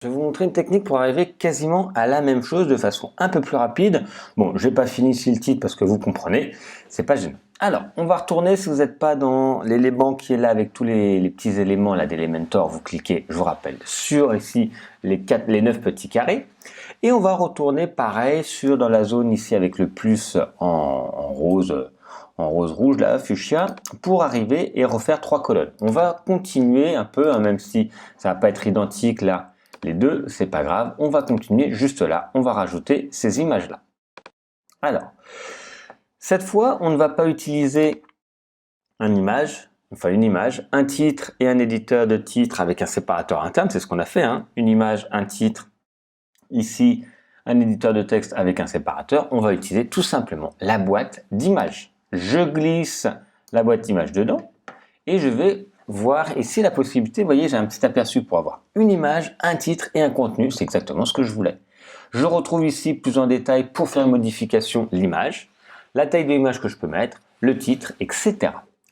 Je vais vous montrer une technique pour arriver quasiment à la même chose de façon un peu plus rapide. Bon, je n'ai pas fini ici le titre parce que vous comprenez, c'est pas gênant. Alors, on va retourner, si vous n'êtes pas dans l'élément qui est là avec tous les petits éléments là d'Elementor, vous cliquez, je vous rappelle, sur ici les 9 petits carrés. Et on va retourner pareil dans la zone ici avec le plus en rose rouge là, fuchsia, pour arriver et refaire 3 colonnes. On va continuer un peu, hein, même si ça va pas être identique là. Les deux, c'est pas grave, on va continuer juste là, on va rajouter ces images-là. Alors, cette fois, on ne va pas utiliser une image, un titre et un éditeur de titre avec un séparateur interne, c'est ce qu'on a fait, hein. Une image, un titre, ici, un éditeur de texte avec un séparateur. On va utiliser tout simplement la boîte d'images. Je glisse la boîte d'images dedans et je vais voir ici la possibilité, vous voyez, j'ai un petit aperçu pour avoir une image, un titre et un contenu, c'est exactement ce que je voulais. Je retrouve ici plus en détail pour faire une modification l'image, la taille de l'image que je peux mettre, le titre, etc.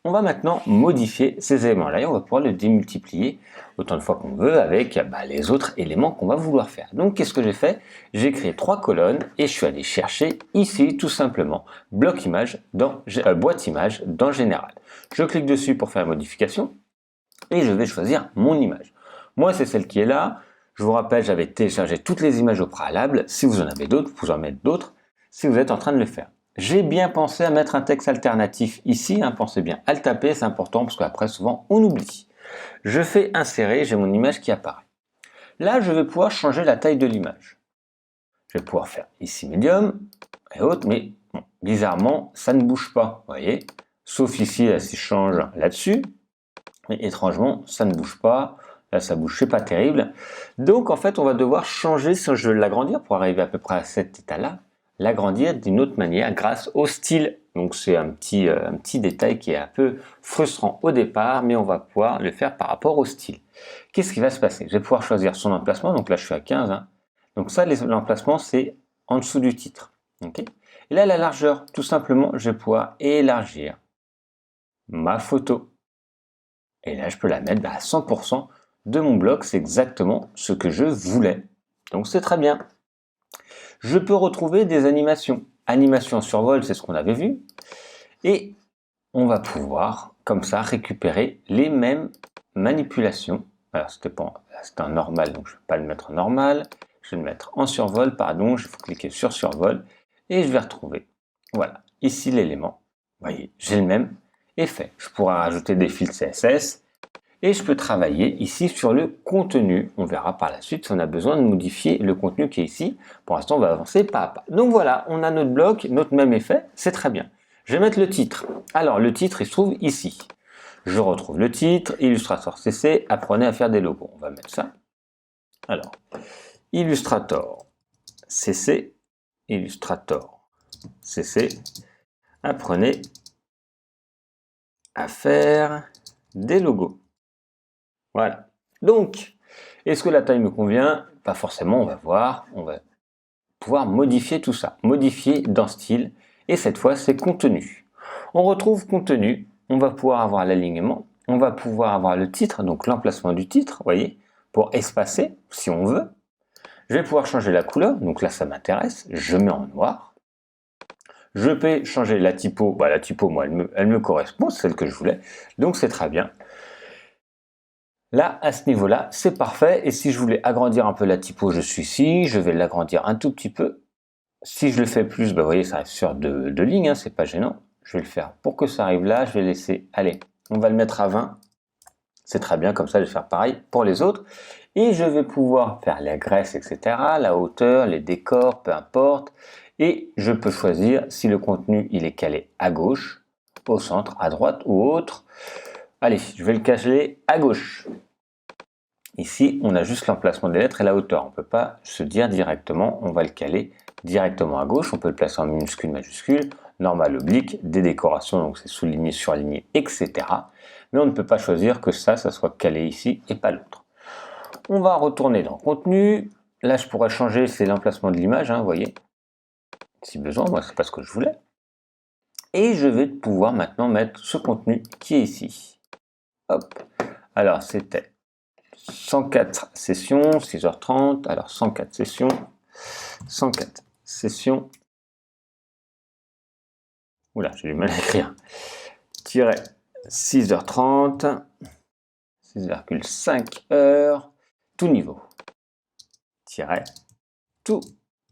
On va maintenant modifier ces éléments-là et on va pouvoir le démultiplier autant de fois qu'on veut avec les autres éléments qu'on va vouloir faire. Donc qu'est-ce que j'ai fait? J'ai créé 3 colonnes et je suis allé chercher ici tout simplement bloc image dans boîte image dans Général. Je clique dessus pour faire la modification et je vais choisir mon image. Moi, c'est celle qui est là. Je vous rappelle, j'avais téléchargé toutes les images au préalable. Si vous en avez d'autres, vous pouvez en mettre d'autres si vous êtes en train de le faire. J'ai bien pensé à mettre un texte alternatif ici. Hein, pensez bien à le taper, c'est important parce qu'après, souvent, on oublie. Je fais insérer, j'ai mon image qui apparaît. Là, je vais pouvoir changer la taille de l'image. Je vais pouvoir faire ici médium et autres, mais bon, bizarrement, ça ne bouge pas, vous voyez. Sauf ici, là, si je change là-dessus. Mais étrangement, ça ne bouge pas. Là, ça bouge, c'est pas terrible. Donc, en fait, on va devoir changer, si je veux l'agrandir pour arriver à peu près à cet état-là, l'agrandir d'une autre manière grâce au style. Donc, c'est un petit détail qui est un peu frustrant au départ, mais on va pouvoir le faire par rapport au style. Qu'est-ce qui va se passer? Je vais pouvoir choisir son emplacement. Donc là, je suis à 15. Hein. Donc ça, l'emplacement, c'est en dessous du titre. Okay, et là, la largeur, tout simplement, je vais pouvoir élargir ma photo. Et là, je peux la mettre à 100% de mon bloc. C'est exactement ce que je voulais. Donc, c'est très bien. Je peux retrouver des animations. Animation survol, c'est ce qu'on avait vu. Et on va pouvoir, comme ça, récupérer les mêmes manipulations. Alors, c'était un normal, donc je ne vais pas le mettre en normal. Je vais le mettre en survol, pardon. Je vais cliquer sur survol. Et je vais retrouver, voilà, ici l'élément. Vous voyez, j'ai le même effet. Je pourrais rajouter des fils CSS. Et je peux travailler ici sur le contenu. On verra par la suite si on a besoin de modifier le contenu qui est ici. Pour l'instant, on va avancer pas à pas. Donc voilà, on a notre bloc, notre même effet, c'est très bien. Je vais mettre le titre. Alors, le titre, il se trouve ici. Je retrouve le titre, Illustrator CC, apprenez à faire des logos. On va mettre ça. Alors, Illustrator CC, apprenez à faire des logos. Voilà. Donc, est-ce que la taille me convient? Pas forcément, on va voir. On va pouvoir modifier tout ça. Modifier dans style. Et cette fois, c'est contenu. On retrouve contenu. On va pouvoir avoir l'alignement. On va pouvoir avoir le titre, donc l'emplacement du titre, vous voyez, pour espacer, si on veut. Je vais pouvoir changer la couleur. Donc là, ça m'intéresse. Je mets en noir. Je peux changer la typo. La typo, moi, elle me correspond. C'est celle que je voulais. Donc, c'est très bien. Là, à ce niveau-là, c'est parfait. Et si je voulais agrandir un peu la typo, je suis ici. Je vais l'agrandir un tout petit peu. Si je le fais plus, vous voyez, ça arrive sur deux lignes. Hein, c'est pas gênant. Je vais le faire pour que ça arrive là. Je vais laisser, allez, on va le mettre à 20. C'est très bien. Comme ça, je vais faire pareil pour les autres. Et je vais pouvoir faire la graisse, etc. La hauteur, les décors, peu importe. Et je peux choisir si le contenu, il est calé à gauche, au centre, à droite ou autre. Allez, je vais le caler à gauche. Ici, on a juste l'emplacement des lettres et la hauteur. On ne peut pas se dire directement, on va le caler directement à gauche. On peut le placer en minuscule, majuscule, normal, oblique, des décorations, donc c'est souligné, surligné, etc. Mais on ne peut pas choisir que ça soit calé ici et pas l'autre. On va retourner dans contenu. Là, je pourrais changer, c'est l'emplacement de l'image, hein, vous voyez. Si besoin, moi, c'est pas ce que je voulais. Et je vais pouvoir maintenant mettre ce contenu qui est ici. Hop. Alors, c'était 104 sessions, 6h30, alors 104 sessions, 104 sessions, oula, j'ai du mal à écrire, tiret 6h30, 6,5 heures, tout niveau, tiret tout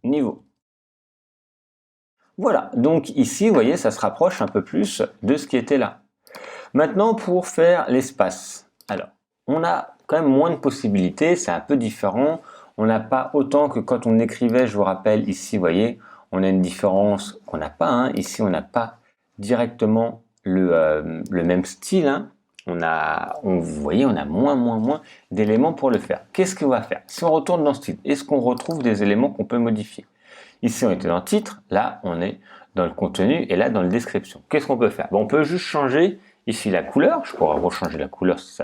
niveau. Voilà, donc ici, vous voyez, ça se rapproche un peu plus de ce qui était là. Maintenant, pour faire l'espace, alors, on a quand même moins de possibilités, c'est un peu différent. On n'a pas autant que quand on écrivait, je vous rappelle, ici, vous voyez, on a une différence qu'on n'a pas. Hein. Ici, on n'a pas directement le même style. Hein. Vous voyez, on a moins d'éléments pour le faire. Qu'est-ce qu'on va faire? Si on retourne dans style, est-ce qu'on retrouve des éléments qu'on peut modifier? Ici, on était dans le titre, là, on est dans le contenu et là, dans la description. Qu'est-ce qu'on peut faire? Bon, on peut juste changer ici la couleur. Je pourrais rechanger la couleur si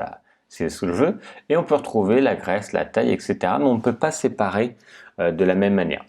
c'est ce que je veux. Et on peut retrouver la graisse, la taille, etc. Mais on ne peut pas séparer de la même manière.